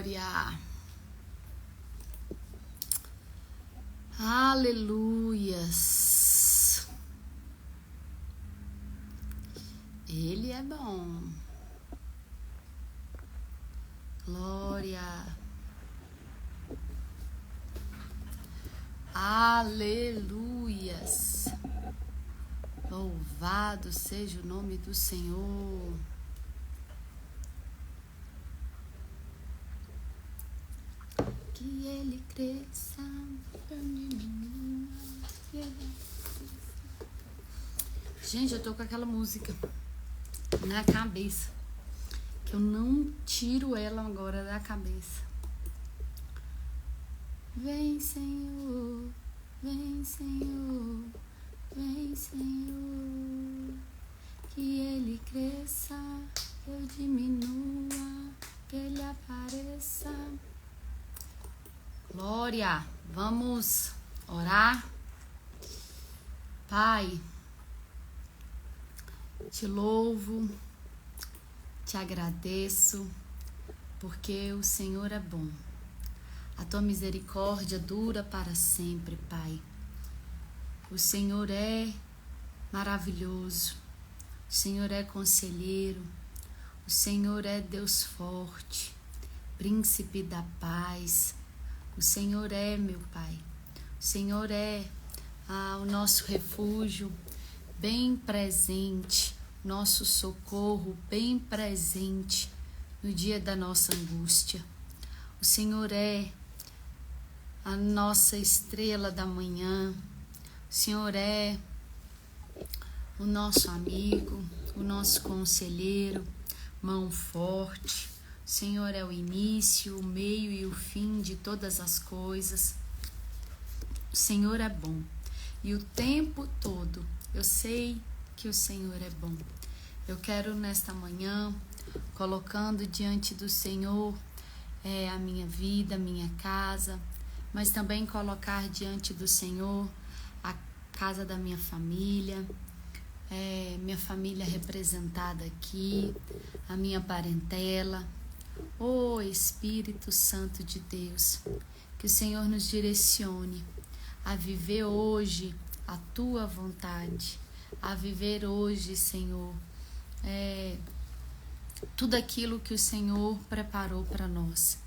Glória. Aleluias. Ele é bom. Glória. Aleluias. Louvado seja o nome do Senhor. Que ele cresça. Gente, eu tô com aquela música na cabeça, que eu não tiro ela agora da cabeça. Vem, Senhor, vem, Senhor, vem, Senhor, que ele cresça, eu diminua, que ele apareça. Glória, vamos orar. Pai, te louvo, te agradeço, porque o Senhor é bom. A tua misericórdia dura para sempre, Pai. O Senhor é maravilhoso, o Senhor é conselheiro, o Senhor é Deus forte, príncipe da paz. O Senhor é, meu Pai, o Senhor é o nosso refúgio bem presente, nosso socorro bem presente no dia da nossa angústia. O Senhor é a nossa estrela da manhã, o Senhor é o nosso amigo, o nosso conselheiro, mão forte. O Senhor é o início, o meio e o fim de todas as coisas. O Senhor é bom. E o tempo todo eu sei que o Senhor é bom. Eu quero nesta manhã, colocando diante do Senhor a minha vida, a minha casa, mas também colocar diante do Senhor a casa da minha família representada aqui, a minha parentela. Ó Espírito Santo de Deus, que o Senhor nos direcione a viver hoje a tua vontade, a viver hoje, Senhor, tudo aquilo que o Senhor preparou para nós.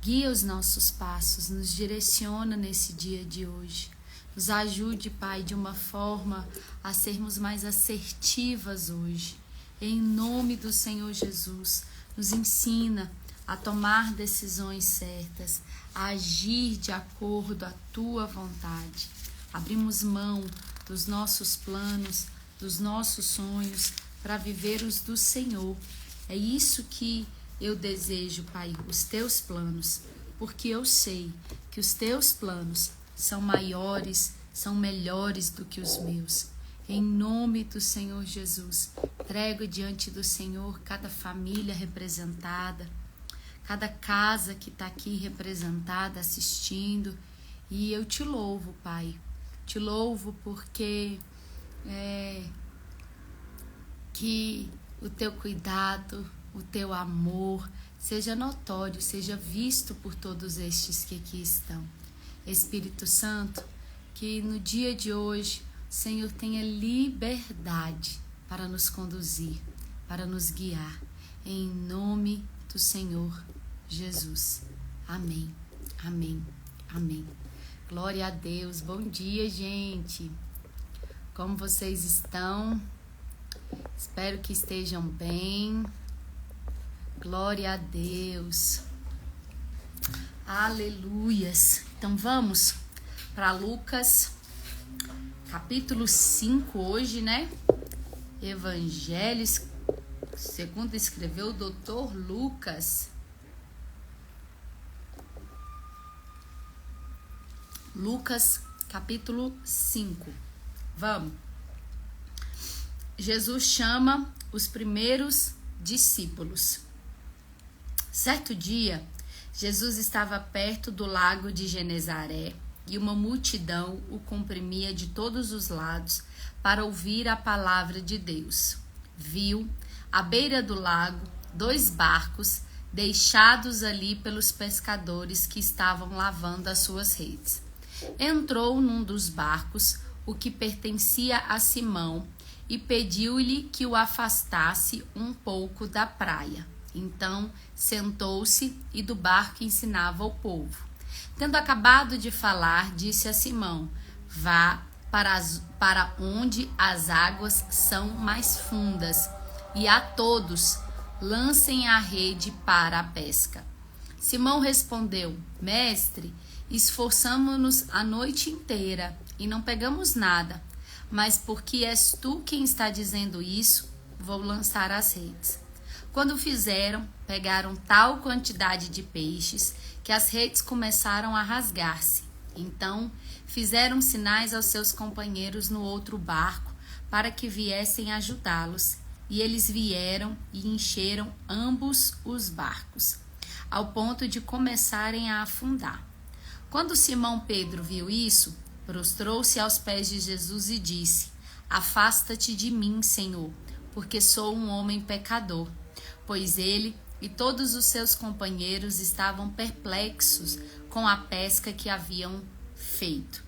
Guia os nossos passos, nos direciona nesse dia de hoje. Nos ajude, Pai, de uma forma a sermos mais assertivas hoje. Em nome do Senhor Jesus, nos ensina a tomar decisões certas, a agir de acordo à tua vontade. Abrimos mão dos nossos planos, dos nossos sonhos, para viver os do Senhor. É isso que eu desejo, Pai, os teus planos, porque eu sei que os teus planos são maiores, são melhores do que os meus. Em nome do Senhor Jesus, entrego diante do Senhor cada família representada, cada casa que está aqui representada, assistindo. E eu te louvo, Pai. Te louvo porque que o teu cuidado, o teu amor seja notório, seja visto por todos estes que aqui estão. Espírito Santo, que no dia de hoje o Senhor tenha liberdade para nos conduzir, para nos guiar. Em nome do Senhor Jesus. Amém, amém, amém. Glória a Deus. Bom dia, gente. Como vocês estão? Espero que estejam bem. Glória a Deus. Aleluias. Então vamos para Lucas, capítulo 5 hoje, né? Evangelho segundo escreveu o Dr. Lucas. Lucas, capítulo 5. Vamos. Jesus chama os primeiros discípulos. Certo dia, Jesus estava perto do lago de Genezaré e uma multidão o comprimia de todos os lados para ouvir a palavra de Deus. Viu, à beira do lago, 2 barcos deixados ali pelos pescadores que estavam lavando as suas redes. Entrou num dos barcos, o que pertencia a Simão, e pediu-lhe que o afastasse um pouco da praia. Então sentou-se e do barco ensinava o povo. Tendo acabado de falar, disse a Simão: vá para onde as águas são mais fundas, e a todos lancem a rede para a pesca. Simão respondeu: Mestre, esforçamo-nos a noite inteira e não pegamos nada, mas porque és tu quem está dizendo isso, vou lançar as redes. Quando fizeram, pegaram tal quantidade de peixes que as redes começaram a rasgar-se. Então fizeram sinais aos seus companheiros no outro barco para que viessem ajudá-los. E eles vieram e encheram ambos os barcos, ao ponto de começarem a afundar. Quando Simão Pedro viu isso, prostrou-se aos pés de Jesus e disse: Afasta-te de mim, Senhor, porque sou um homem pecador. Pois ele e todos os seus companheiros estavam perplexos com a pesca que haviam feito,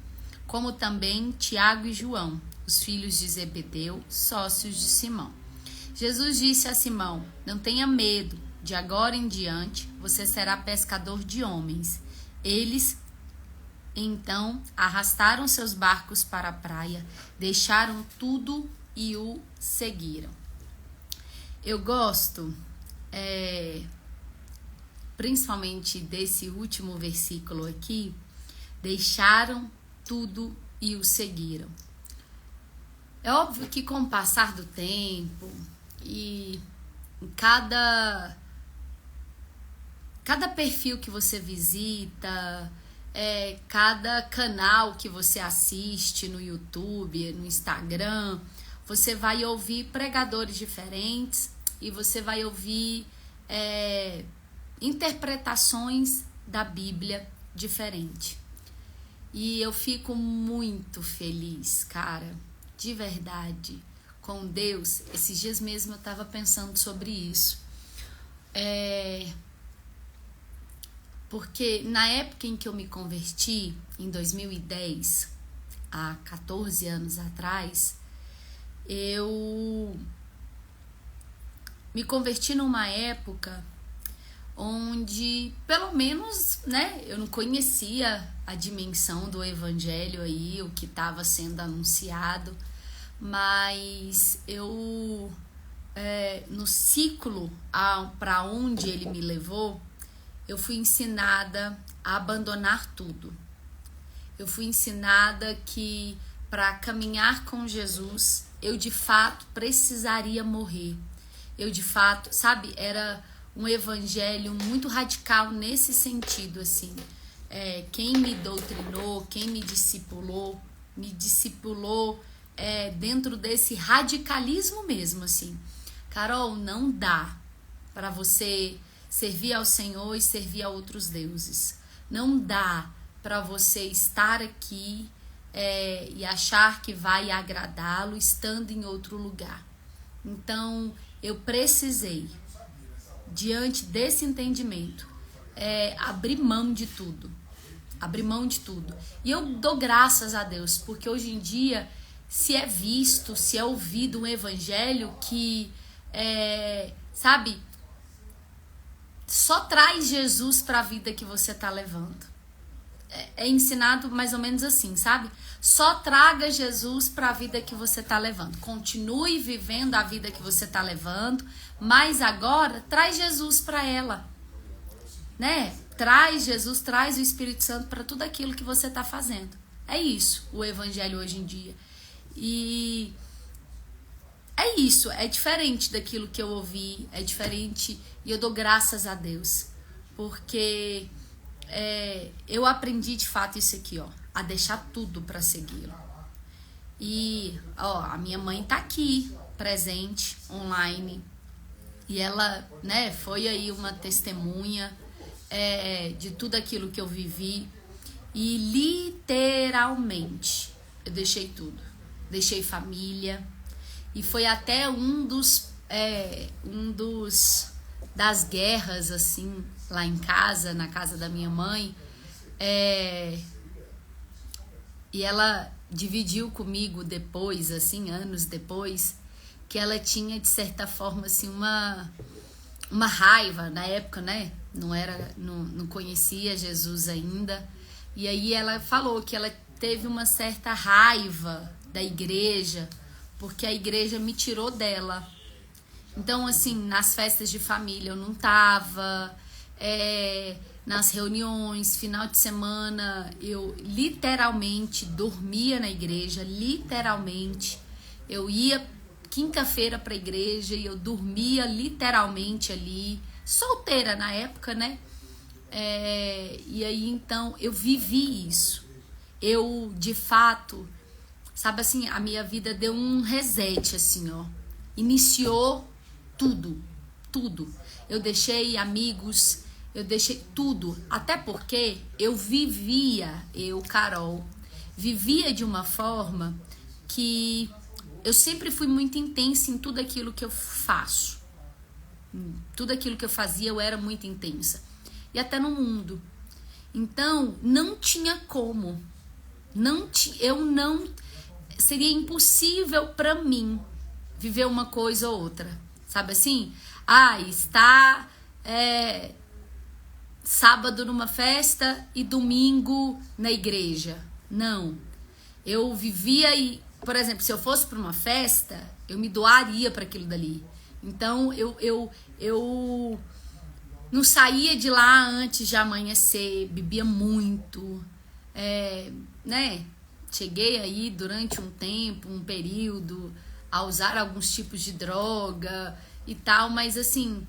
como também Tiago e João, os filhos de Zebedeu, sócios de Simão. Jesus disse a Simão: Não tenha medo, de agora em diante você será pescador de homens. Eles então arrastaram seus barcos para a praia, deixaram tudo e o seguiram. Eu gosto principalmente desse último versículo aqui: deixaram tudo e o seguiram. É óbvio que com o passar do tempo e cada perfil que você visita, cada canal que você assiste no YouTube, no Instagram, você vai ouvir pregadores diferentes e você vai ouvir interpretações da Bíblia diferentes. E eu fico muito feliz, cara, de verdade, com Deus. Esses dias mesmo eu estava pensando sobre isso. Porque na época em que eu me converti, em 2010, há 14 anos atrás, eu me converti numa época onde, pelo menos, né, eu não conhecia a dimensão do evangelho aí, o que estava sendo anunciado, mas eu, no ciclo para onde ele me levou, eu fui ensinada a abandonar tudo. Eu fui ensinada que para caminhar com Jesus, eu de fato precisaria morrer. Eu de fato, sabe, era um evangelho muito radical nesse sentido, assim. Quem me doutrinou, quem me discipulou dentro desse radicalismo mesmo, assim. Carol, não dá para você servir ao Senhor e servir a outros deuses. Não dá para você estar aqui e achar que vai agradá-lo estando em outro lugar. Então, eu precisei, diante desse entendimento, abrir mão de tudo. Abrir mão de tudo. E eu dou graças a Deus, porque hoje em dia se é visto, se é ouvido um evangelho que, sabe, só traz Jesus para a vida que você está levando. É ensinado mais ou menos assim, sabe? Só traga Jesus para a vida que você está levando. Continue vivendo a vida que você está levando, mas agora traz Jesus para ela, né? Traz Jesus, traz o Espírito Santo para tudo aquilo que você está fazendo. É isso o evangelho hoje em dia. E é isso, é diferente daquilo que eu ouvi, é diferente, e eu dou graças a Deus, porque eu aprendi de fato isso aqui, ó, a deixar tudo para segui-lo. E ó, a minha mãe tá aqui, presente, online, e ela, né, foi aí uma testemunha de tudo aquilo que eu vivi, e literalmente eu deixei tudo, deixei família. E foi até um dos das guerras, assim, lá em casa, na casa da minha mãe. E ela dividiu comigo depois, assim, anos depois, que ela tinha, de certa forma, assim, uma raiva na época, né? Não conhecia Jesus ainda. E aí ela falou que ela teve uma certa raiva da igreja, porque a igreja me tirou dela. Então, assim, nas festas de família eu não tava, nas reuniões, final de semana, eu literalmente dormia na igreja, literalmente. Eu ia quinta-feira pra igreja e eu dormia literalmente ali, solteira na época, né? E aí, então, eu vivi isso. Eu, de fato, sabe assim, a minha vida deu um reset, assim, ó. Iniciou tudo, tudo. Eu deixei amigos, eu deixei tudo. Até porque eu, Carol, vivia de uma forma que eu sempre fui muito intensa em tudo aquilo que eu faço. Tudo aquilo que eu fazia, eu era muito intensa. E até no mundo. Então, não tinha como. Seria impossível para mim viver uma coisa ou outra. Sabe assim? Está sábado numa festa e domingo na igreja. Não. Eu vivia e, por exemplo, se eu fosse para uma festa, eu me doaria para aquilo dali. Então, eu não saía de lá antes de amanhecer, bebia muito, né? Cheguei aí durante um tempo, um período, a usar alguns tipos de droga e tal, mas assim,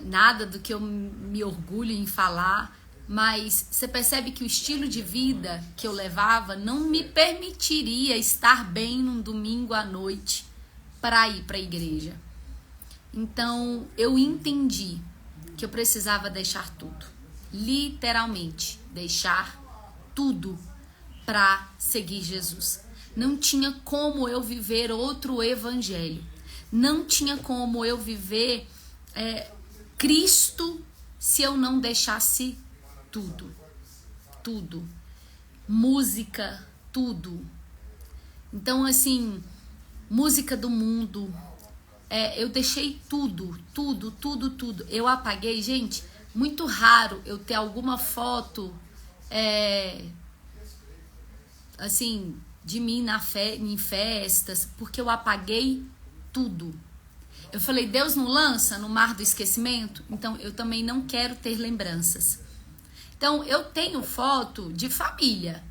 nada do que eu me orgulho em falar, mas você percebe que o estilo de vida que eu levava não me permitiria estar bem num domingo à noite para ir para a igreja. Então, eu entendi que eu precisava deixar tudo, literalmente, deixar tudo para seguir Jesus. Não tinha como eu viver outro evangelho. Não tinha como eu viver Cristo se eu não deixasse tudo. Tudo. Música, tudo. Então, assim, música do mundo. Eu deixei tudo. Eu apaguei, gente, muito raro eu ter alguma foto assim, de mim em festas, porque eu apaguei tudo. Eu falei, Deus não lança no mar do esquecimento? Então, eu também não quero ter lembranças. Então, eu tenho foto de família,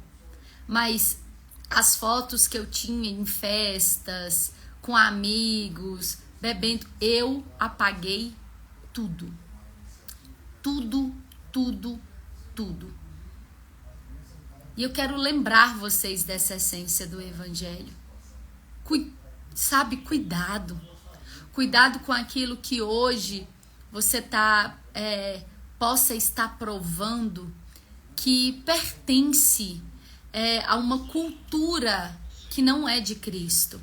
mas as fotos que eu tinha em festas, com amigos, bebendo, eu apaguei tudo. Tudo. E eu quero lembrar vocês dessa essência do evangelho. Cuidado. Cuidado com aquilo que hoje você possa estar provando que pertence a uma cultura que não é de Cristo.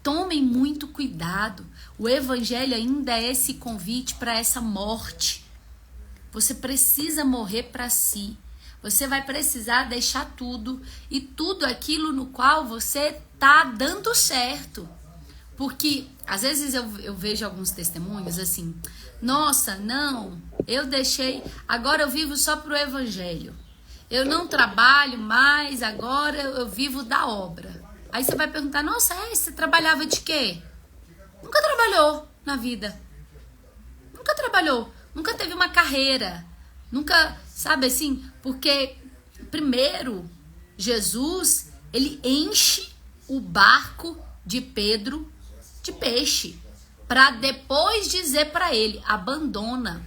Tomem muito cuidado. O evangelho ainda é esse convite para essa morte. Você precisa morrer para si. Você vai precisar deixar tudo e tudo aquilo no qual você tá dando certo. Porque às vezes eu vejo alguns testemunhos assim, nossa, não, eu deixei, agora eu vivo só pro evangelho. Eu não trabalho mais, agora eu vivo da obra. Aí você vai perguntar, nossa, você trabalhava de quê? Nunca trabalhou na vida. Nunca trabalhou, nunca teve uma carreira. Nunca, sabe assim, porque primeiro Jesus, ele enche o barco de Pedro de peixe, para depois dizer para ele, abandona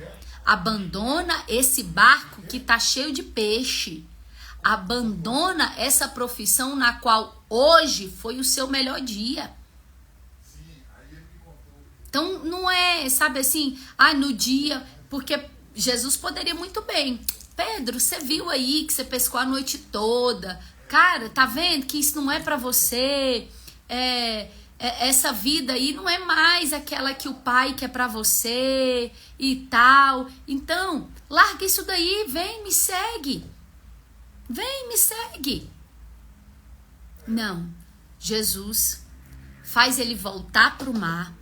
esse barco que tá cheio de peixe, abandona essa profissão na qual hoje foi o seu melhor dia. Então não é, sabe assim, no dia, porque Jesus poderia muito bem, Pedro, você viu aí que você pescou a noite toda, cara, tá vendo que isso não é pra você, essa vida aí não é mais aquela que o pai quer pra você e tal. Então, larga isso daí, vem, me segue. Vem, me segue. Não. Jesus faz ele voltar pro mar,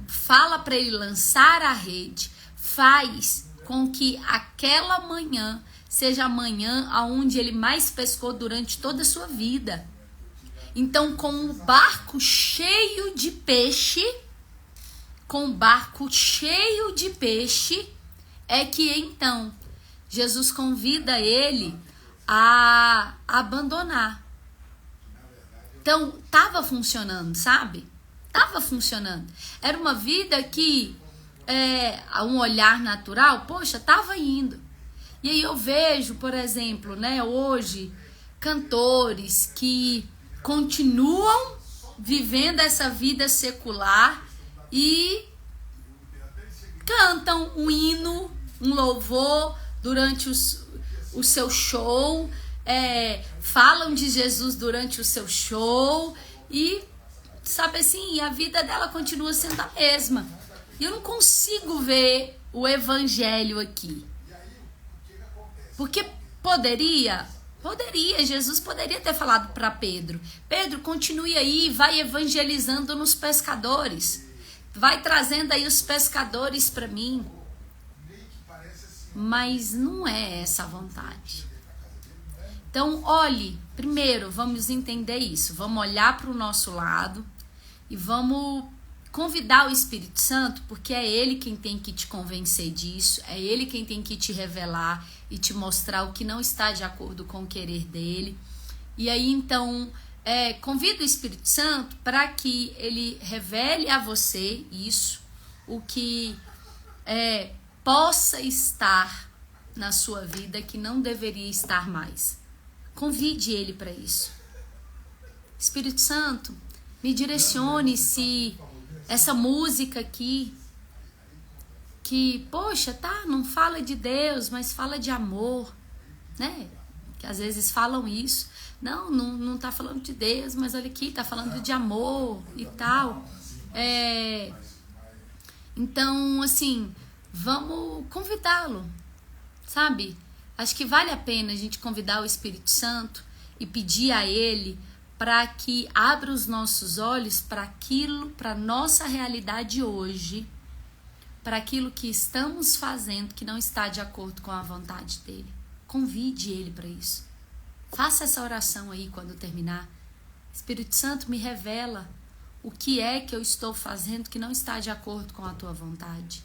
fala para ele lançar a rede, faz com que aquela manhã seja a manhã aonde ele mais pescou durante toda a sua vida. Então, com um barco cheio de peixe, é que então Jesus convida ele a abandonar. Então, estava funcionando, sabe? Estava funcionando. Era uma vida que, um olhar natural, poxa, estava indo. E aí eu vejo, por exemplo, né, hoje, cantores que continuam vivendo essa vida secular e cantam um hino, um louvor durante o seu show, falam de Jesus durante o seu show e, sabe assim, a vida dela continua sendo a mesma. E eu não consigo ver o evangelho aqui. Porque Jesus poderia ter falado para Pedro: Pedro, continue aí, vai evangelizando nos pescadores, vai trazendo aí os pescadores para mim. Mas não é essa a vontade. Então, olhe, primeiro vamos entender isso, vamos olhar para o nosso lado e vamos convidar o Espírito Santo, porque é ele quem tem que te convencer disso, é ele quem tem que te revelar e te mostrar o que não está de acordo com o querer dele. E aí, então, convida o Espírito Santo para que ele revele a você isso, o que possa estar na sua vida que não deveria estar mais. Convide ele para isso. Espírito Santo, me direcione se essa música aqui, que, poxa, não fala de Deus, mas fala de amor, né? Que às vezes falam isso. Não tá falando de Deus, mas olha aqui, tá falando de amor e tal. Então, assim, vamos convidá-lo, sabe? Acho que vale a pena a gente convidar o Espírito Santo e pedir a ele para que abra os nossos olhos para aquilo, para a nossa realidade hoje, para aquilo que estamos fazendo que não está de acordo com a vontade dele. Convide ele para isso. Faça essa oração aí quando terminar. Espírito Santo, me revela o que é que eu estou fazendo que não está de acordo com a tua vontade.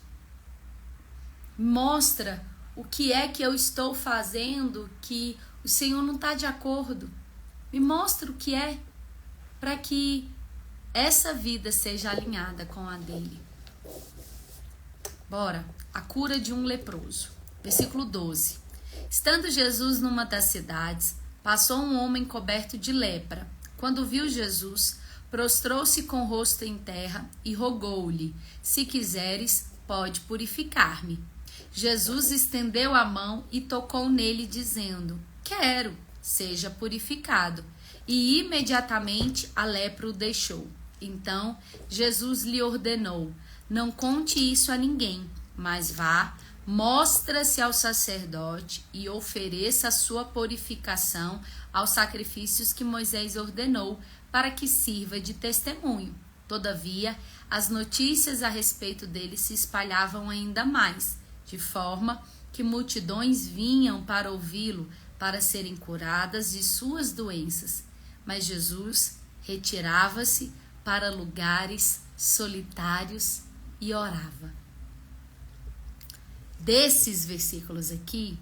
Mostra o que é que eu estou fazendo que o Senhor não está de acordo. Me mostra o que é, para que essa vida seja alinhada com a dele. Bora, a cura de um leproso. Versículo 12. Estando Jesus numa das cidades, passou um homem coberto de lepra. Quando viu Jesus, prostrou-se com o rosto em terra e rogou-lhe: se quiseres, pode purificar-me. Jesus estendeu a mão e tocou nele, dizendo: quero, seja purificado. E imediatamente a lepra o deixou. Então Jesus lhe ordenou: não conte isso a ninguém, mas vá, mostra-se ao sacerdote e ofereça a sua purificação aos sacrifícios que Moisés ordenou, para que sirva de testemunho. Todavia, as notícias a respeito dele se espalhavam ainda mais, de forma que multidões vinham para ouvi-lo, para serem curadas de suas doenças. Mas Jesus retirava-se para lugares solitários e orava. Desses versículos aqui,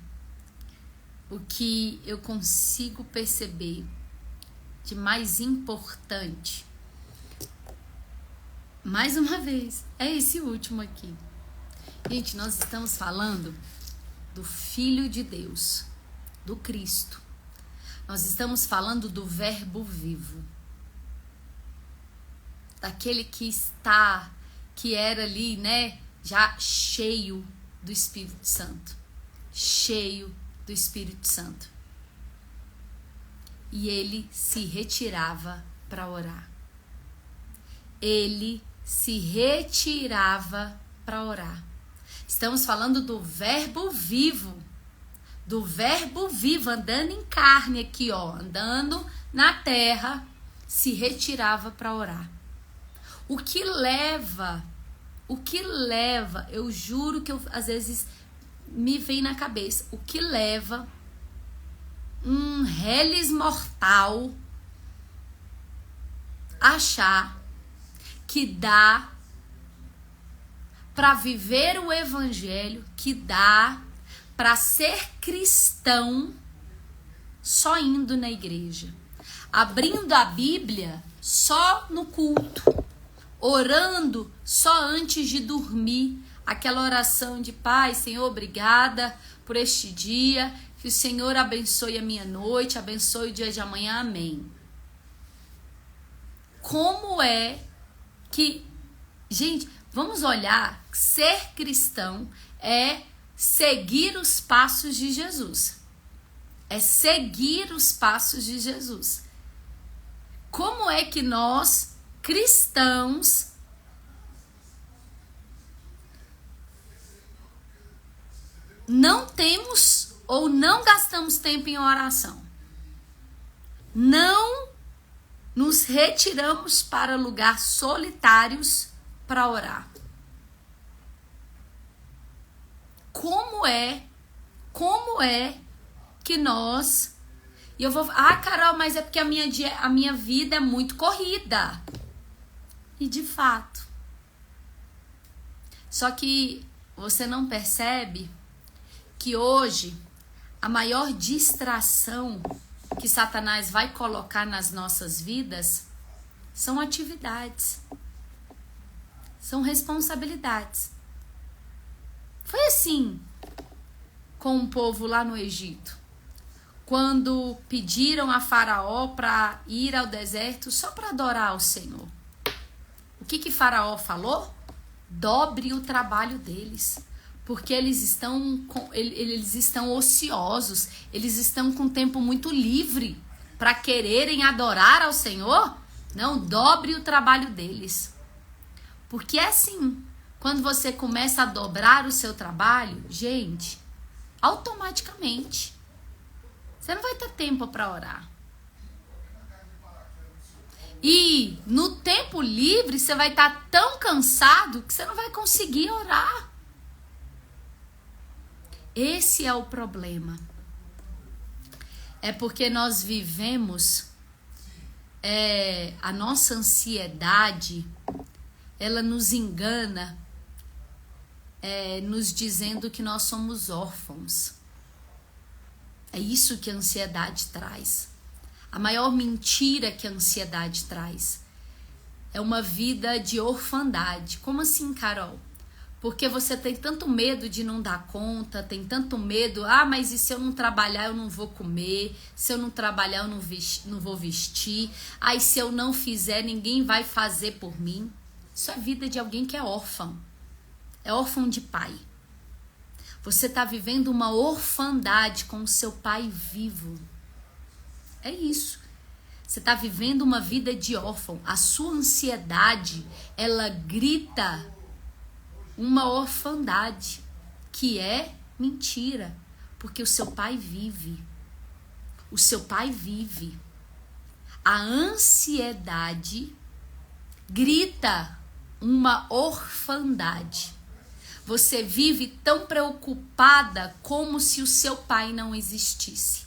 o que eu consigo perceber de mais importante, mais uma vez, é esse último aqui. Gente, nós estamos falando do Filho de Deus, do Cristo. Nós estamos falando do Verbo vivo. Daquele que era ali, né, já cheio do Espírito Santo. Cheio do Espírito Santo. E ele se retirava para orar. ele se retirava para orar. Estamos falando do verbo vivo. Do verbo vivo, andando em carne aqui, ó, andando na terra, se retirava para orar. O que leva, eu juro que às vezes me vem na cabeça, o que leva um reles mortal a achar que dá para viver o evangelho, que dá para ser cristão só indo na igreja, abrindo a Bíblia só no culto, orando só antes de dormir, aquela oração de Pai, Senhor, obrigada por este dia, que o Senhor abençoe a minha noite, abençoe o dia de amanhã, amém. Como é que, gente, vamos olhar, ser cristão é seguir os passos de Jesus. É seguir os passos de Jesus. Como é que nós, cristãos, não temos ou não gastamos tempo em oração? Não nos retiramos para lugares solitários para orar. Como é que nós... E eu vou... Carol, mas é porque a minha vida é muito corrida. E de fato. Só que você não percebe que hoje a maior distração que Satanás vai colocar nas nossas vidas são atividades. São responsabilidades. Foi assim com o povo lá no Egito. Quando pediram a Faraó para ir ao deserto só para adorar ao Senhor. O que Faraó falou? Dobre o trabalho deles. Porque eles estão ociosos. Eles estão com tempo muito livre para quererem adorar ao Senhor. Não, dobre o trabalho deles. Porque é assim. Quando você começa a dobrar o seu trabalho, gente, automaticamente, você não vai ter tempo para orar. E no tempo livre, você vai estar tão cansado que você não vai conseguir orar. Esse é o problema. É porque nós vivemos, a nossa ansiedade, ela nos engana, nos dizendo que nós somos órfãos. É isso que a ansiedade traz. A maior mentira que a ansiedade traz é uma vida de orfandade. Como assim, Carol? Porque você tem tanto medo de não dar conta, tem tanto medo, mas e se eu não trabalhar eu não vou comer, se eu não trabalhar eu não vou vestir, e se eu não fizer ninguém vai fazer por mim. Isso é vida de alguém que é órfão. É órfão de pai. Você está vivendo uma orfandade com o seu pai vivo. É isso. Você está vivendo uma vida de órfão. A sua ansiedade, ela grita uma orfandade, que é mentira. Porque o seu pai vive. O seu pai vive. A ansiedade grita uma orfandade. Você vive tão preocupada como se o seu pai não existisse.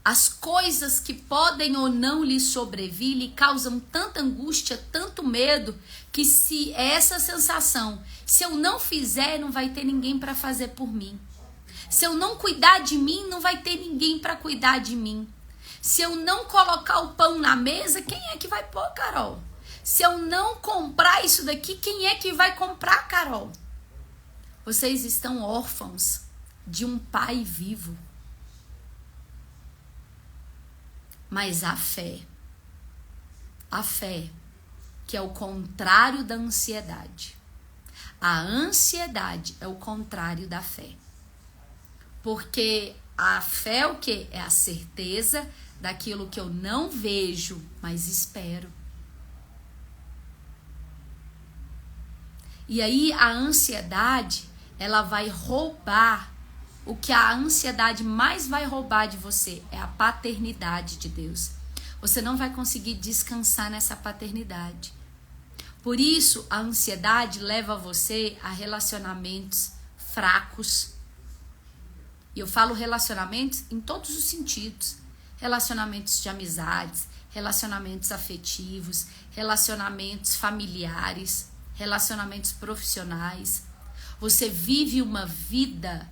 As coisas que podem ou não lhe sobrevir lhe causam tanta angústia, tanto medo, que se essa sensação, se eu não fizer, não vai ter ninguém para fazer por mim. Se eu não cuidar de mim, não vai ter ninguém para cuidar de mim. Se eu não colocar o pão na mesa, quem é que vai pôr, Carol? Se eu não comprar isso daqui, quem é que vai comprar, Carol? Vocês estão órfãos de um pai vivo. Mas a fé, que é o contrário da ansiedade. A ansiedade é o contrário da fé. Porque a fé é o quê? É a certeza daquilo que eu não vejo, mas espero. E aí a ansiedade, ela vai roubar. O que a ansiedade mais vai roubar de você é a paternidade de Deus. Você não vai conseguir descansar nessa paternidade. Por isso, a ansiedade leva você a relacionamentos fracos. E eu falo relacionamentos em todos os sentidos. Relacionamentos de amizades, relacionamentos afetivos, relacionamentos familiares, relacionamentos profissionais. Você vive uma vida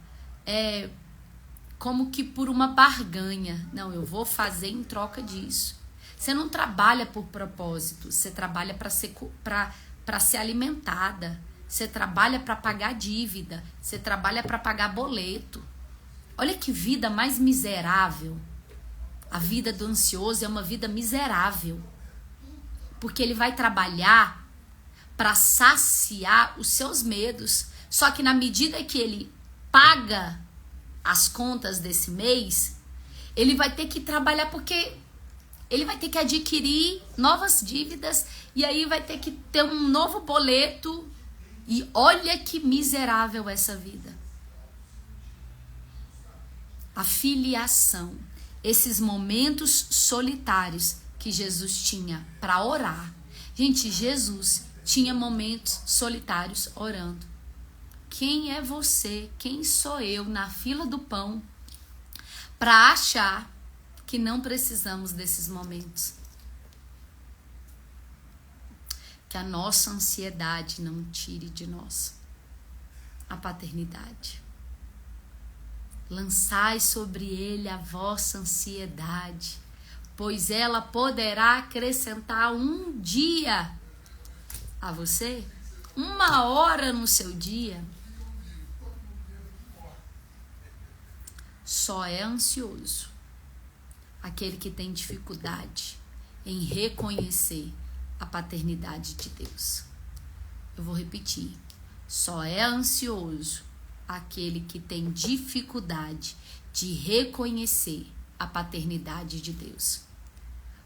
como que por uma barganha. Não, eu vou fazer em troca disso. Você não trabalha por propósito, você trabalha para ser alimentada, você trabalha para pagar dívida, você trabalha para pagar boleto. Olha que vida mais miserável. A vida do ansioso é uma vida miserável, porque ele vai trabalhar para saciar os seus medos. Só que na medida que ele paga as contas desse mês, ele vai ter que trabalhar porque ele vai ter que adquirir novas dívidas e aí vai ter que ter um novo boleto. E olha que miserável essa vida. A filiação, esses momentos solitários que Jesus tinha para orar. Gente, Jesus tinha momentos solitários orando. Quem é você? Quem sou eu na fila do pão para achar que não precisamos desses momentos? Que a nossa ansiedade não tire de nós a paternidade. Lançai sobre ele a vossa ansiedade, pois ela poderá acrescentar um dia a você, 1 hora no seu dia. Só é ansioso aquele que tem dificuldade em reconhecer a paternidade de Deus. Eu vou repetir. Só é ansioso aquele que tem dificuldade de reconhecer a paternidade de Deus.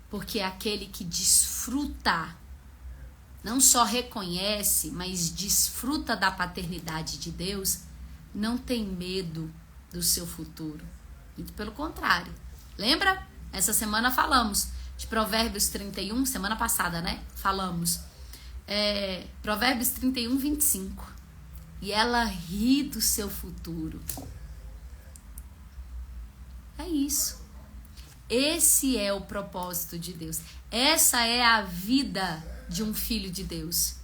Porque é aquele que desfruta, não só reconhece, mas desfruta da paternidade de Deus, não tem medo do seu futuro. Muito pelo contrário. Lembra? Essa semana falamos de Provérbios 31, semana passada, né? Falamos. Provérbios 31, 25. E ela ri do seu futuro. É isso. Esse é o propósito de Deus. Essa é a vida de um filho de Deus.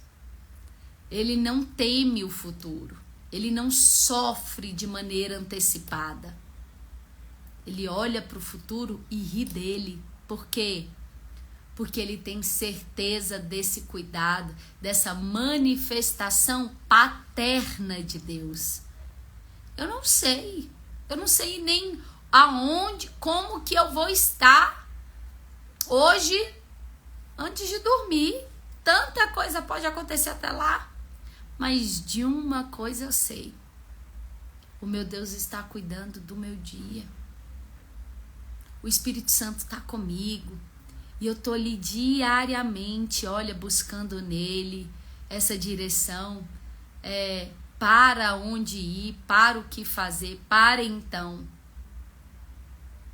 Ele não teme o futuro. Ele não sofre de maneira antecipada. Ele olha para o futuro e ri dele. Por quê? Porque ele tem certeza desse cuidado, dessa manifestação paterna de Deus. Eu não sei nem aonde, como que eu vou estar hoje antes de dormir. Tanta coisa pode acontecer até lá. Mas de uma coisa eu sei. O meu Deus está cuidando do meu dia. O Espírito Santo está comigo. E eu estou ali diariamente, buscando nele essa direção. Para onde ir, para o que fazer, para então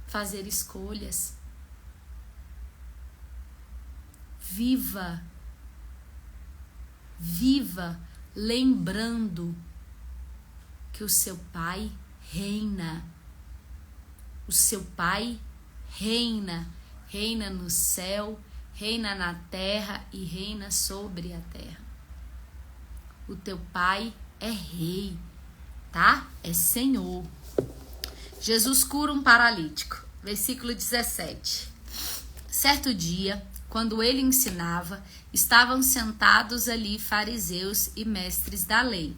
fazer escolhas. Viva lembrando que o seu Pai reina. O seu Pai reina no céu, reina na terra e reina sobre a terra. O teu Pai é rei, tá? É Senhor. Jesus cura um paralítico. Versículo 17. Certo dia, quando ele ensinava, estavam sentados ali fariseus e mestres da lei,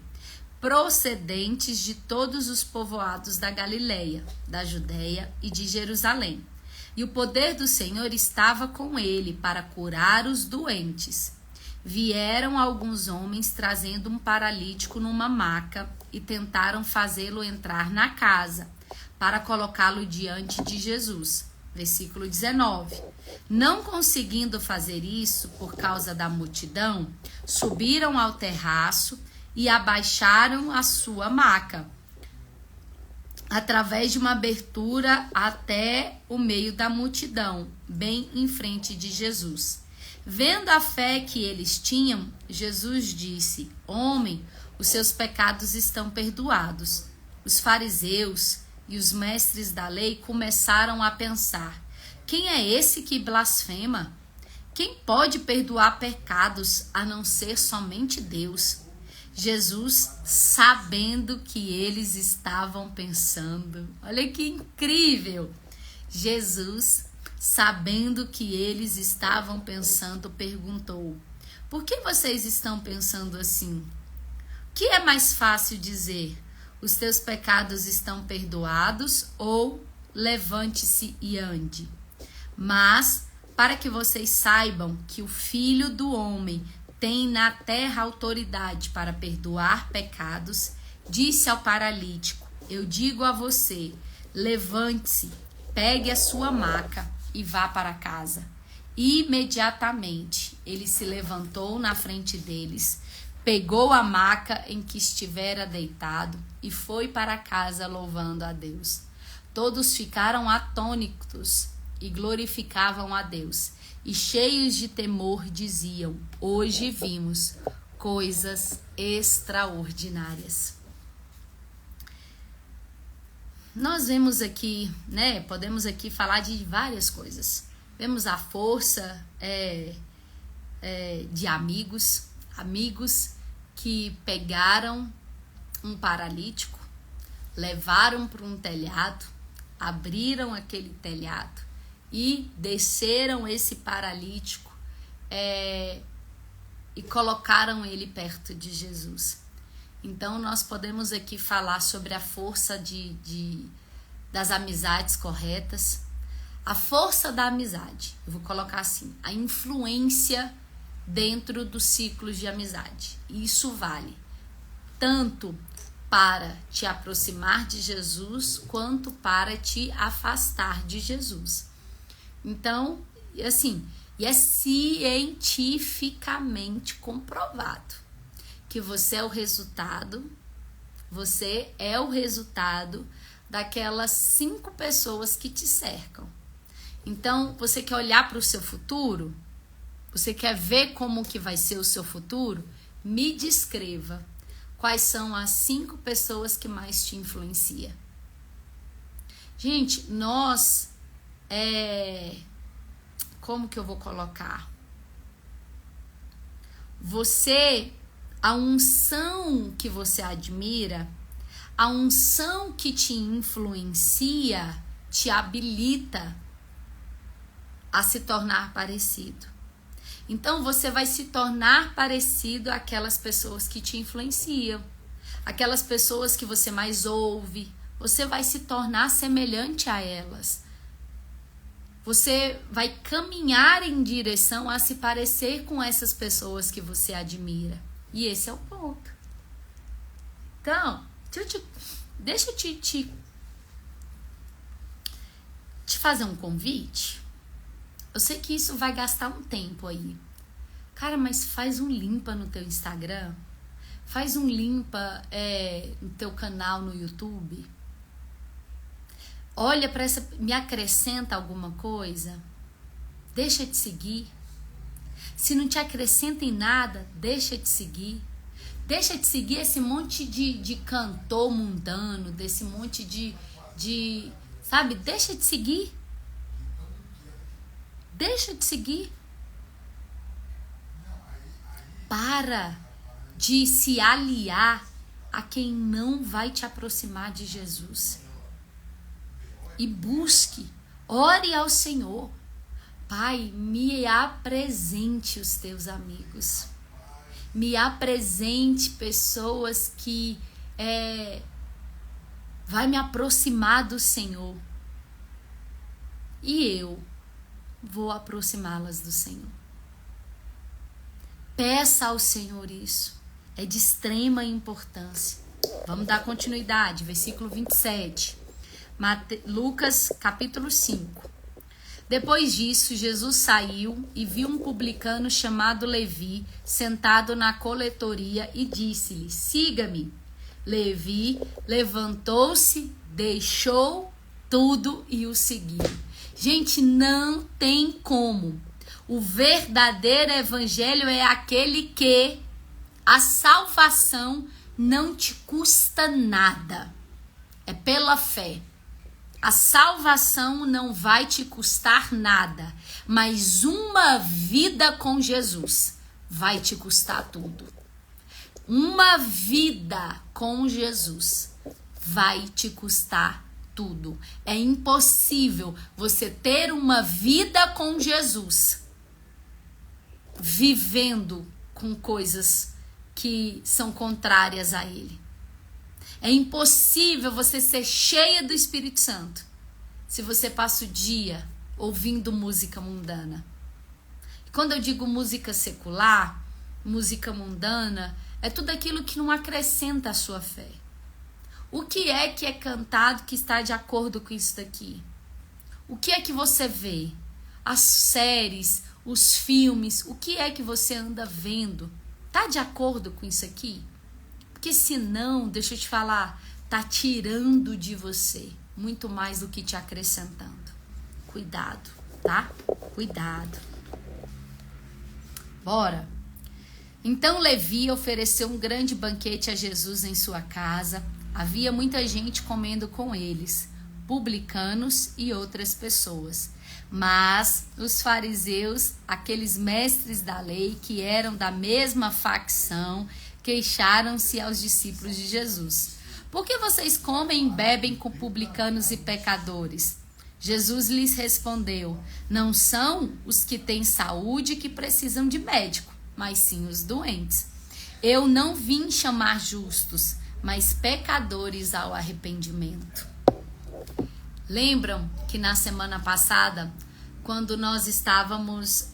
procedentes de todos os povoados da Galileia, da Judéia e de Jerusalém. E o poder do Senhor estava com ele para curar os doentes. Vieram alguns homens trazendo um paralítico numa maca e tentaram fazê-lo entrar na casa para colocá-lo diante de Jesus. Versículo 19. Não conseguindo fazer isso por causa da multidão, subiram ao terraço e abaixaram a sua maca, através de uma abertura até o meio da multidão, bem em frente de Jesus. Vendo a fé que eles tinham, Jesus disse: Homem, os seus pecados estão perdoados. Os fariseus e os mestres da lei começaram a pensar: quem é esse que blasfema? Quem pode perdoar pecados a não ser somente Deus? Jesus, sabendo que eles estavam pensando, olha que incrível! Jesus, sabendo que eles estavam pensando, perguntou: por que vocês estão pensando assim? O que é mais fácil dizer? Os teus pecados estão perdoados, ou levante-se e ande? Mas, para que vocês saibam que o Filho do Homem tem na terra autoridade para perdoar pecados, disse ao paralítico: eu digo a você, levante-se, pegue a sua maca e vá para casa. Imediatamente ele se levantou na frente deles, pegou a maca em que estivera deitado e foi para casa louvando a Deus. Todos ficaram atônitos e glorificavam a Deus, e cheios de temor diziam: hoje vimos coisas extraordinárias. Nós vemos aqui, né? Podemos aqui falar de várias coisas. Vemos a força de amigos que pegaram um paralítico, levaram para um telhado, abriram aquele telhado e desceram esse paralítico e colocaram ele perto de Jesus. Então nós podemos aqui falar sobre a força das amizades corretas, a força da amizade, eu vou colocar assim, a influência dentro dos ciclos de amizade. Isso vale tanto para te aproximar de Jesus, quanto para te afastar de Jesus. Então, assim, e é cientificamente comprovado que você é o resultado daquelas 5 pessoas que te cercam. Então, você quer olhar para o seu futuro? Você quer ver como que vai ser o seu futuro? Me descreva quais são as 5 pessoas que mais te influenciam. Gente, nós... como que eu vou colocar? Você, a unção que você admira, a unção que te influencia, te habilita a se tornar parecido. Então você vai se tornar parecido àquelas pessoas que te influenciam, aquelas pessoas que você mais ouve, você vai se tornar semelhante a elas. Você vai caminhar em direção a se parecer com essas pessoas que você admira. E esse é o ponto. Então, deixa eu te fazer um convite. Eu sei que isso vai gastar um tempo aí. Cara, mas faz um limpa no teu Instagram. Faz um limpa no teu canal no YouTube. Olha para essa... Me acrescenta alguma coisa? Deixa de seguir. Se não te acrescenta em nada, deixa de seguir. Deixa de seguir esse monte de cantor mundano, desse monte de... Sabe? Deixa de seguir. Deixa de seguir. Para de se aliar a quem não vai te aproximar de Jesus. E busque, ore ao Senhor. Pai, me apresente os teus amigos. Me apresente pessoas que vai me aproximar do Senhor. E eu vou aproximá-las do Senhor. Peça ao Senhor isso. É de extrema importância. Vamos dar continuidade. Versículo 27. Lucas capítulo 5. Depois disso, Jesus saiu e viu um publicano chamado Levi sentado na coletoria e disse-lhe: siga-me. Levi levantou-se, deixou tudo e o seguiu. Gente, não tem como. O verdadeiro evangelho é aquele que a salvação não te custa nada. É pela fé. A salvação não vai te custar nada, mas uma vida com Jesus vai te custar tudo. Uma vida com Jesus vai te custar tudo. É impossível você ter uma vida com Jesus vivendo com coisas que são contrárias a Ele. É impossível você ser cheia do Espírito Santo se você passa o dia ouvindo música mundana. E quando eu digo música secular, música mundana, é tudo aquilo que não acrescenta a sua fé. O que é cantado que está de acordo com isso daqui? O que é que você vê? As séries, os filmes, o que é que você anda vendo? Tá de acordo com isso aqui? Porque senão, deixa eu te falar, tá tirando de você muito mais do que te acrescentando. Cuidado, tá? Cuidado. Bora. Então Levi ofereceu um grande banquete a Jesus em sua casa. Havia muita gente comendo com eles, publicanos e outras pessoas. Mas os fariseus, aqueles mestres da lei que eram da mesma facção, queixaram-se aos discípulos de Jesus. Por que vocês comem e bebem com publicanos e pecadores? Jesus lhes respondeu: não são os que têm saúde que precisam de médico, mas sim os doentes. Eu não vim chamar justos, mas pecadores ao arrependimento. Lembram que na semana passada, quando nós estávamos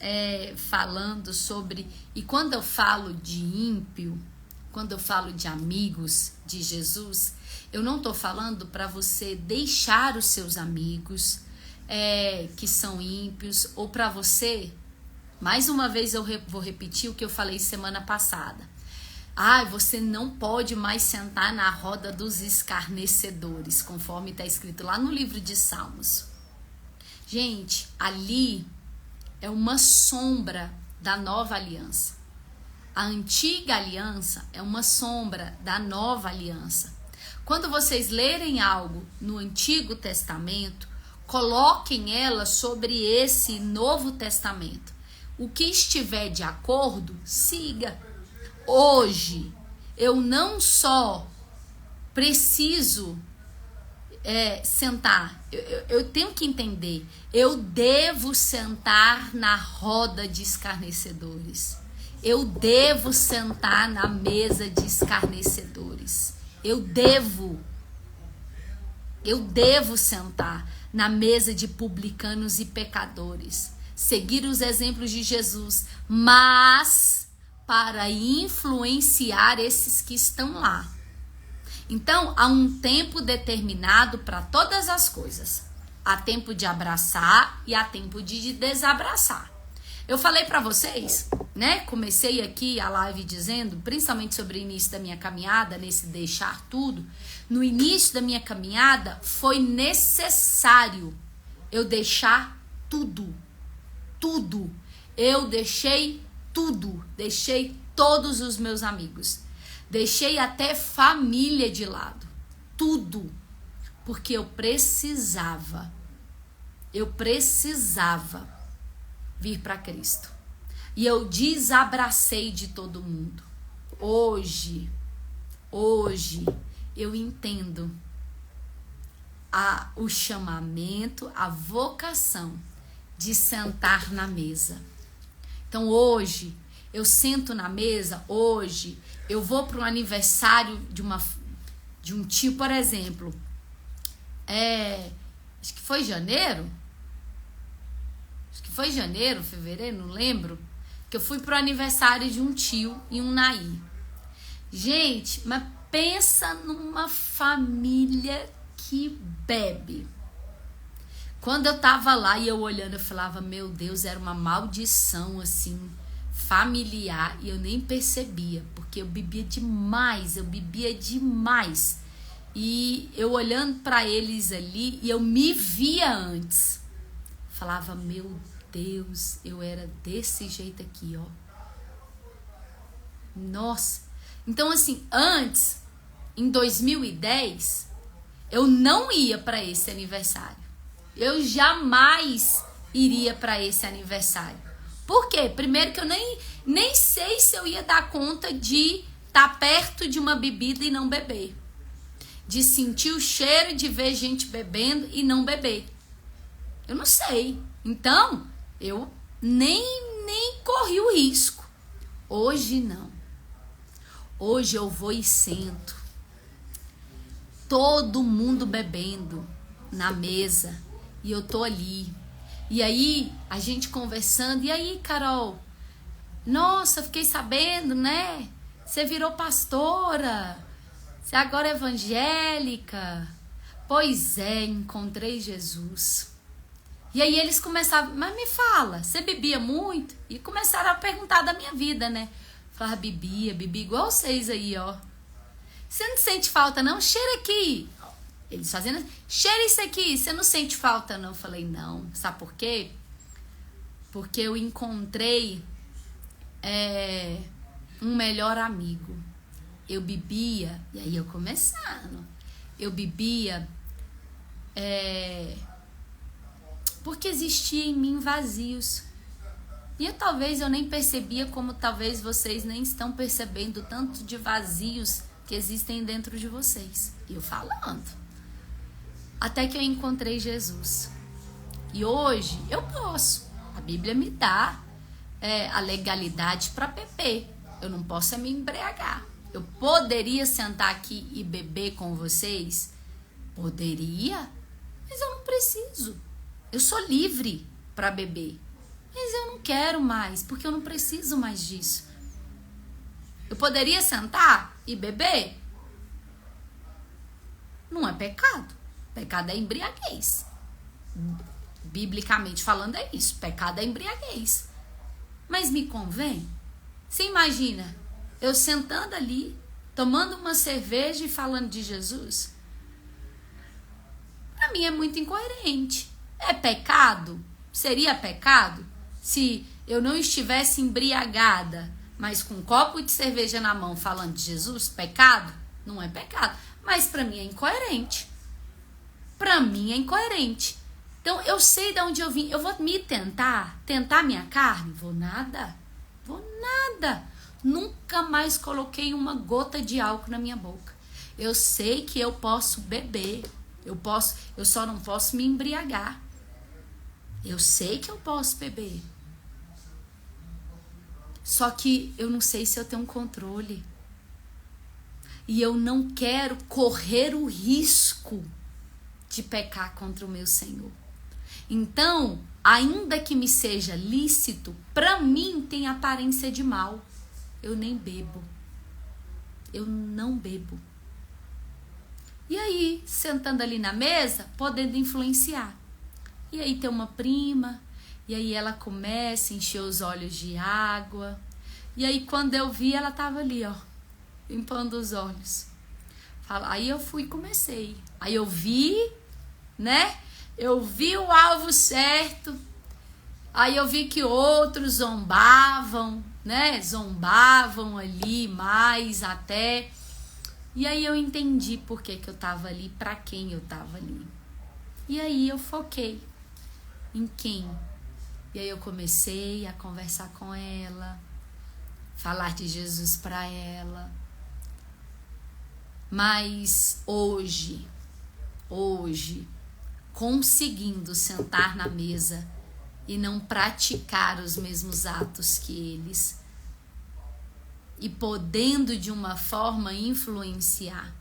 falando sobre... E quando eu falo de ímpio, quando eu falo de amigos de Jesus, eu não estou falando para você deixar os seus amigos que são ímpios, ou para você, mais uma vez eu vou repetir o que eu falei semana passada. Você não pode mais sentar na roda dos escarnecedores, conforme está escrito lá no livro de Salmos. Gente, ali é uma sombra da nova aliança. A antiga aliança é uma sombra da nova aliança. Quando vocês lerem algo no Antigo Testamento, coloquem ela sobre esse Novo Testamento. O que estiver de acordo, siga. Hoje, eu não só preciso sentar, eu tenho que entender, eu devo sentar na roda de escarnecedores. Eu devo sentar na mesa de escarnecedores. Eu devo sentar na mesa de publicanos e pecadores. Seguir os exemplos de Jesus, mas para influenciar esses que estão lá. Então, há um tempo determinado para todas as coisas. Há tempo de abraçar e há tempo de desabraçar. Eu falei para vocês, né? Comecei aqui a live dizendo, principalmente sobre o início da minha caminhada, nesse deixar tudo. No início da minha caminhada, foi necessário eu deixar tudo. Tudo. Eu deixei tudo. Deixei todos os meus amigos. Deixei até família de lado. Tudo. Porque eu precisava vir para Cristo. E eu desabracei de todo mundo. Hoje eu entendo o chamamento, a vocação de sentar na mesa. Então hoje eu sento na mesa, hoje eu vou para um aniversário de um tio, por exemplo. Acho que foi janeiro. Foi janeiro, fevereiro, não lembro, que eu fui pro aniversário de um tio em Unai. Gente, mas pensa numa família que bebe. Quando eu tava lá e eu olhando, eu falava, meu Deus, era uma maldição, assim, familiar, e eu nem percebia, porque eu bebia demais. E eu olhando para eles ali, e eu me via antes. Falava, meu Deus, eu era desse jeito aqui, ó. Nossa. Então, assim, antes, em 2010, eu não ia para esse aniversário. Eu jamais iria para esse aniversário. Por quê? Primeiro que eu nem sei se eu ia dar conta de estar perto de uma bebida e não beber. De sentir o cheiro de ver gente bebendo e não beber. Eu não sei. Então, eu nem corri o risco. Hoje não. Hoje eu vou e sento. Todo mundo bebendo na mesa. E eu tô ali. E aí, a gente conversando. E aí, Carol? Nossa, fiquei sabendo, né? Você virou pastora. Você agora é evangélica. Pois é, encontrei Jesus. E aí eles começavam, mas me fala, você bebia muito? E começaram a perguntar da minha vida, né? Falava, bebia igual vocês aí, ó. Você não sente falta, não? Cheira aqui. Eles fazendo assim, cheira isso aqui, você não sente falta, não? Eu falei, não. Sabe por quê? Porque eu encontrei um melhor amigo. Eu bebia, e aí eu começando. Eu bebia porque existia em mim vazios. E talvez eu nem percebia, como talvez vocês nem estão percebendo o tanto de vazios que existem dentro de vocês. E eu falando. Até que eu encontrei Jesus. E hoje eu posso. A Bíblia me dá a legalidade para beber. Eu não posso me embriagar. Eu poderia sentar aqui e beber com vocês? Poderia, mas eu não preciso. Eu sou livre para beber. Mas eu não quero mais, porque eu não preciso mais disso. Eu poderia sentar e beber? Não é pecado. Pecado é embriaguez. Biblicamente falando é isso. Pecado é embriaguez. Mas me convém? Você imagina, eu sentando ali, tomando uma cerveja e falando de Jesus? Para mim é muito incoerente. É pecado? Seria pecado se eu não estivesse embriagada, mas com um copo de cerveja na mão falando de Jesus? Pecado? Não é pecado. Mas para mim é incoerente. Para mim é incoerente. Então eu sei de onde eu vim. Eu vou me tentar minha carne? Vou nada. Nunca mais coloquei uma gota de álcool na minha boca. Eu sei que eu posso beber. Eu só não posso me embriagar. Eu sei que eu posso beber. Só que eu não sei se eu tenho um controle. E eu não quero correr o risco de pecar contra o meu Senhor. Então, ainda que me seja lícito, para mim tem aparência de mal. Eu nem bebo. Eu não bebo. E aí, sentando ali na mesa, podendo influenciar. E aí tem uma prima, e aí ela começa a encher os olhos de água. E aí quando eu vi, ela tava ali, ó, limpando os olhos. Aí eu fui e comecei. Aí eu vi, né? Eu vi o alvo certo. Aí eu vi que outros zombavam, né? Zombavam ali mais até. E aí eu entendi por que eu tava ali, pra quem eu tava ali. E aí eu foquei em quem. E aí eu comecei a conversar com ela, falar de Jesus pra ela. Mas hoje, conseguindo sentar na mesa e não praticar os mesmos atos que eles, e podendo de uma forma influenciar.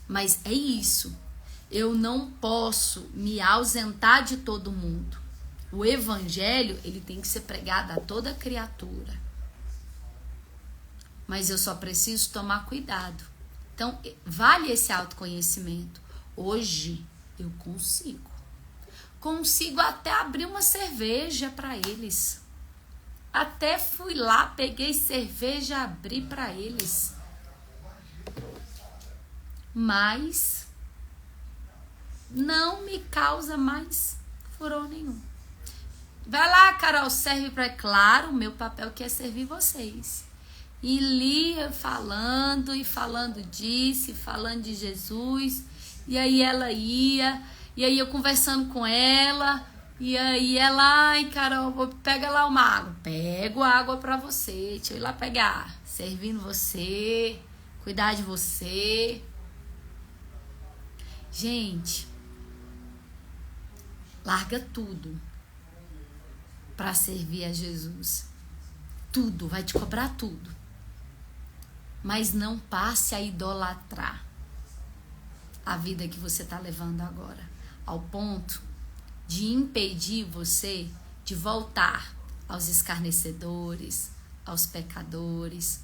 Mas é isso. Eu não posso me ausentar de todo mundo. O evangelho, ele tem que ser pregado a toda criatura. Mas eu só preciso tomar cuidado. Então, vale esse autoconhecimento. Hoje eu consigo. consigo até abrir uma cerveja para eles. Até fui lá, peguei cerveja, abri para eles. Mas não me causa mais furor nenhum. Vai lá, Carol, serve para... Claro, o meu papel que é servir vocês. E Lia falando disso, falando de Jesus. E aí ela ia, e aí eu conversando com ela, e aí ela, ai, Carol, pega lá uma água. Pego água pra você, deixa eu ir lá pegar. Servindo você, cuidar de você. Gente, larga tudo pra servir a Jesus. Tudo, vai te cobrar tudo. Mas não passe a idolatrar a vida que você está levando agora, ao ponto de impedir você de voltar aos escarnecedores, aos pecadores.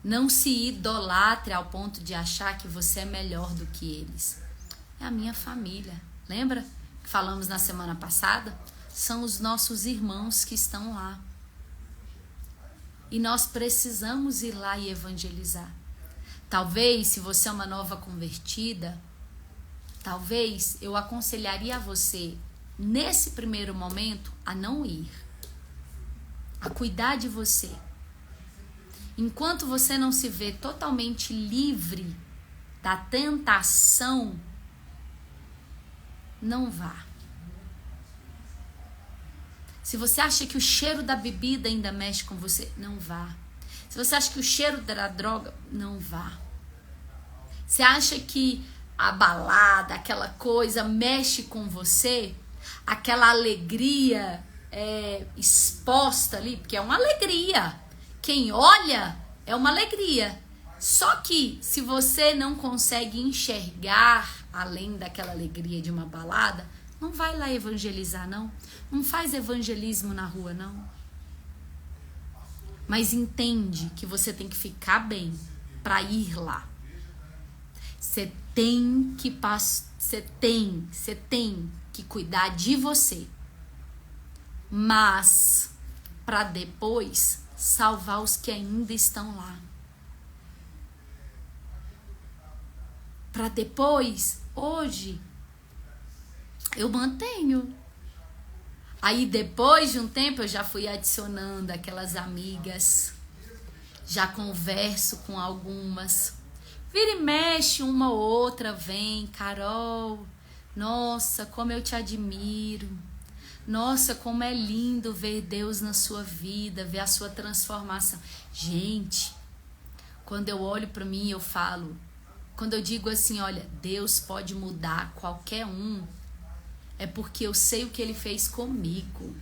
Não se idolatre ao ponto de achar que você é melhor do que eles. É a minha família. Lembra que falamos na semana passada? São os nossos irmãos que estão lá. E nós precisamos ir lá e evangelizar. Talvez, se você é uma nova convertida, talvez eu aconselharia a você, nesse primeiro momento, a não ir. A cuidar de você. Enquanto você não se vê totalmente livre da tentação, não vá. Se você acha que o cheiro da bebida ainda mexe com você, não vá. Se você acha que o cheiro da droga, não vá. Você acha que a balada, aquela coisa mexe com você, aquela alegria exposta ali, porque é uma alegria. Quem olha é uma alegria. Só que se você não consegue enxergar além daquela alegria de uma balada, não vai lá evangelizar, não. Não faz evangelismo na rua, não. Mas entende que você tem que ficar bem para ir lá. Você tem que cuidar de você. Mas para depois salvar os que ainda estão lá. Para depois, hoje, eu mantenho. Aí depois de um tempo eu já fui adicionando aquelas amigas. Já converso com algumas. Vira e mexe, uma ou outra vem. Carol, nossa, como eu te admiro. Nossa, como é lindo ver Deus na sua vida, ver a sua transformação. Gente, quando eu olho para mim, eu falo, quando eu digo assim, olha, Deus pode mudar qualquer um, é porque eu sei o que Ele fez comigo.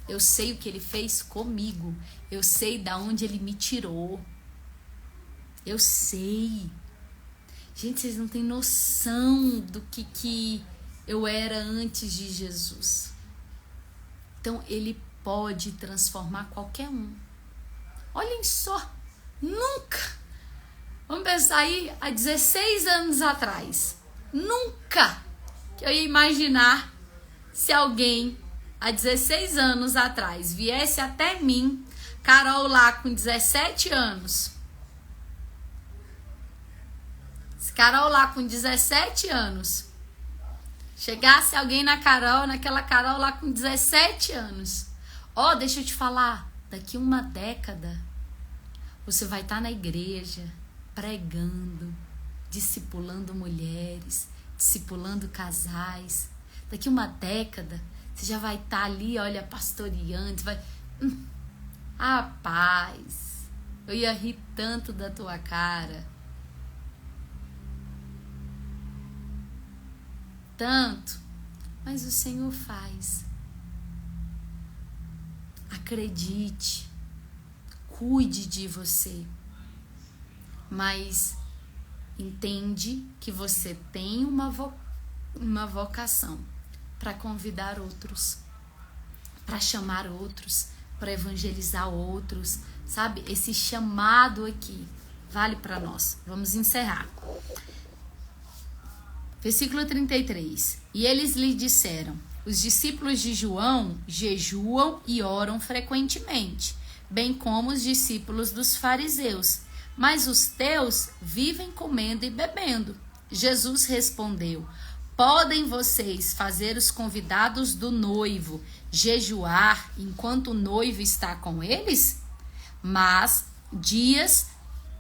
Eu sei o que Ele fez comigo. Eu sei de onde Ele me tirou. Eu sei. Gente, vocês não têm noção do que eu era antes de Jesus. Então, Ele pode transformar qualquer um. Olhem só. Nunca. Vamos pensar aí, há 16 anos atrás. Nunca que eu ia imaginar se alguém há 16 anos atrás viesse até mim, Carol lá com 17 anos. Se Carol lá com 17 anos chegasse alguém naquela Carol lá com 17 anos. Ó, deixa eu te falar, daqui uma década você vai estar na igreja pregando, discipulando mulheres, discipulando casais. Daqui uma década você já vai estar ali, olha, pastoreando, vai... Rapaz, eu ia rir tanto da tua cara. Tanto, mas o Senhor faz. Acredite, cuide de você, mas entende que você tem uma vocação para convidar outros, para chamar outros, para evangelizar outros, sabe? Esse chamado aqui vale para nós. Vamos encerrar. Versículo 33. E eles lhe disseram: os discípulos de João jejuam e oram frequentemente, bem como os discípulos dos fariseus. Mas os teus vivem comendo e bebendo. Jesus respondeu: podem vocês fazer os convidados do noivo jejuar enquanto o noivo está com eles? Mas dias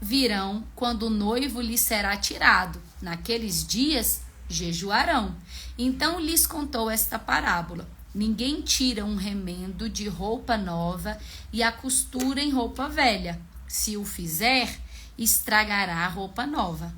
virão quando o noivo lhes será tirado. Naqueles dias jejuarão. Então lhes contou esta parábola: ninguém tira um remendo de roupa nova e a costura em roupa velha. Se o fizer, estragará a roupa nova.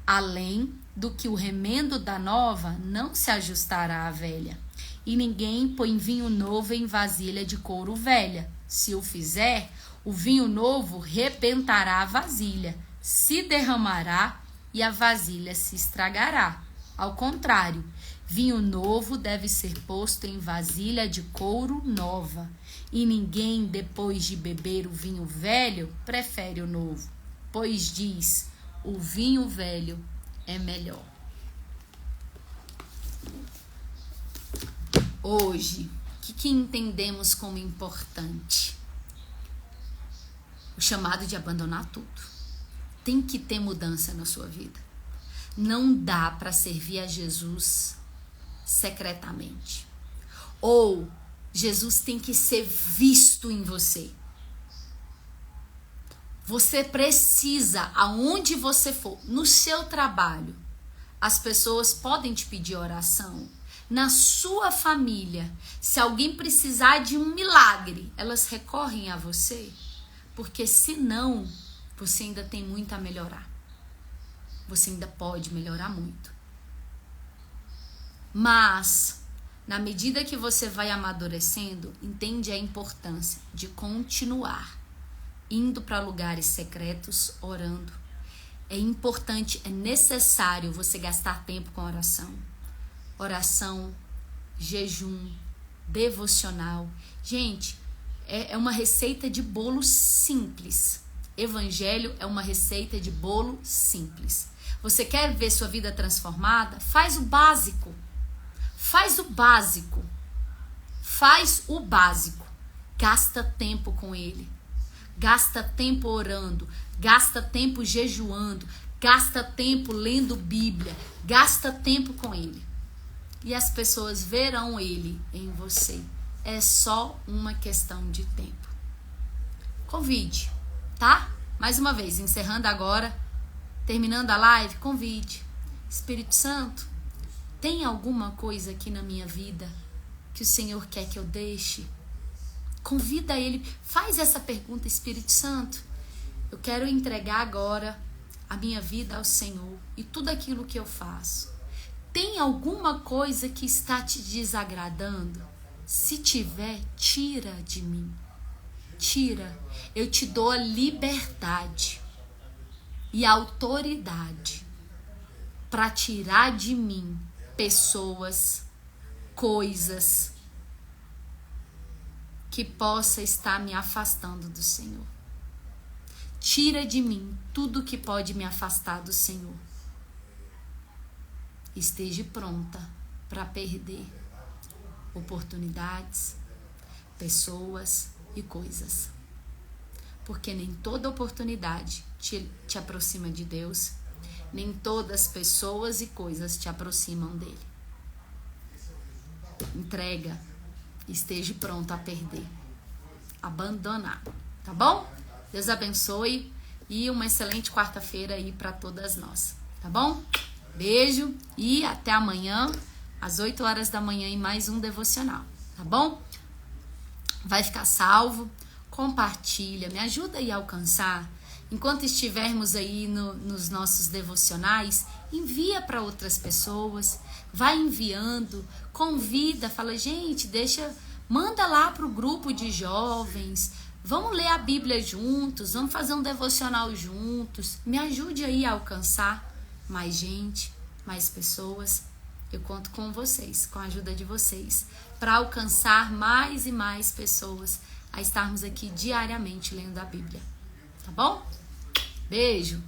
Além do que o remendo da nova não se ajustará à velha. E ninguém põe vinho novo em vasilha de couro velha. Se o fizer, o vinho novo rebentará a vasilha, se derramará e a vasilha se estragará. Ao contrário, vinho novo deve ser posto em vasilha de couro nova. E ninguém, depois de beber o vinho velho, prefere o novo, pois diz: o vinho velho é melhor. Hoje, o que entendemos como importante? O chamado de abandonar tudo. Tem que ter mudança na sua vida. Não dá para servir a Jesus secretamente. Ou Jesus tem que ser visto em você. Você precisa, aonde você for, no seu trabalho, as pessoas podem te pedir oração. Na sua família, se alguém precisar de um milagre, elas recorrem a você. Porque senão, você ainda tem muito a melhorar. Você ainda pode melhorar muito. Mas, na medida que você vai amadurecendo, entende a importância de continuar indo para lugares secretos, orando. É importante, é necessário você gastar tempo com oração. Oração, jejum, devocional. Gente, é uma receita de bolo simples. Evangelho é uma receita de bolo simples. Você quer ver sua vida transformada? Faz o básico. Faz o básico. Faz o básico. Gasta tempo com ele. Gasta tempo orando. Gasta tempo jejuando. Gasta tempo lendo Bíblia. Gasta tempo com ele. E as pessoas verão ele em você. É só uma questão de tempo. Convide, tá? Mais uma vez, encerrando agora, terminando a live, convide. Espírito Santo, tem alguma coisa aqui na minha vida que o Senhor quer que eu deixe? Convida ele, faz essa pergunta, Espírito Santo. Eu quero entregar agora a minha vida ao Senhor e tudo aquilo que eu faço. Tem alguma coisa que está te desagradando? Se tiver, tira de mim. Tira. Eu te dou a liberdade e a autoridade para tirar de mim pessoas, coisas que possa estar me afastando do Senhor. Tira de mim tudo que pode me afastar do Senhor. Esteja pronta para perder oportunidades, pessoas e coisas. Porque nem toda oportunidade te aproxima de Deus, nem todas as pessoas e coisas te aproximam dele. Entrega, esteja pronto a perder, abandonar, tá bom? Deus abençoe e uma excelente quarta-feira aí para todas nós, tá bom? Beijo e até amanhã, às 8 horas da manhã, em mais um devocional, tá bom? Vai ficar salvo, compartilha, me ajuda aí a alcançar. Enquanto estivermos aí nos nossos devocionais, envia para outras pessoas, vai enviando, convida, fala, gente, manda lá para o grupo de jovens, vamos ler a Bíblia juntos, vamos fazer um devocional juntos, me ajude aí a alcançar mais gente, mais pessoas. Eu conto com vocês, com a ajuda de vocês, para alcançar mais e mais pessoas a estarmos aqui diariamente lendo a Bíblia. Tá bom? Beijo!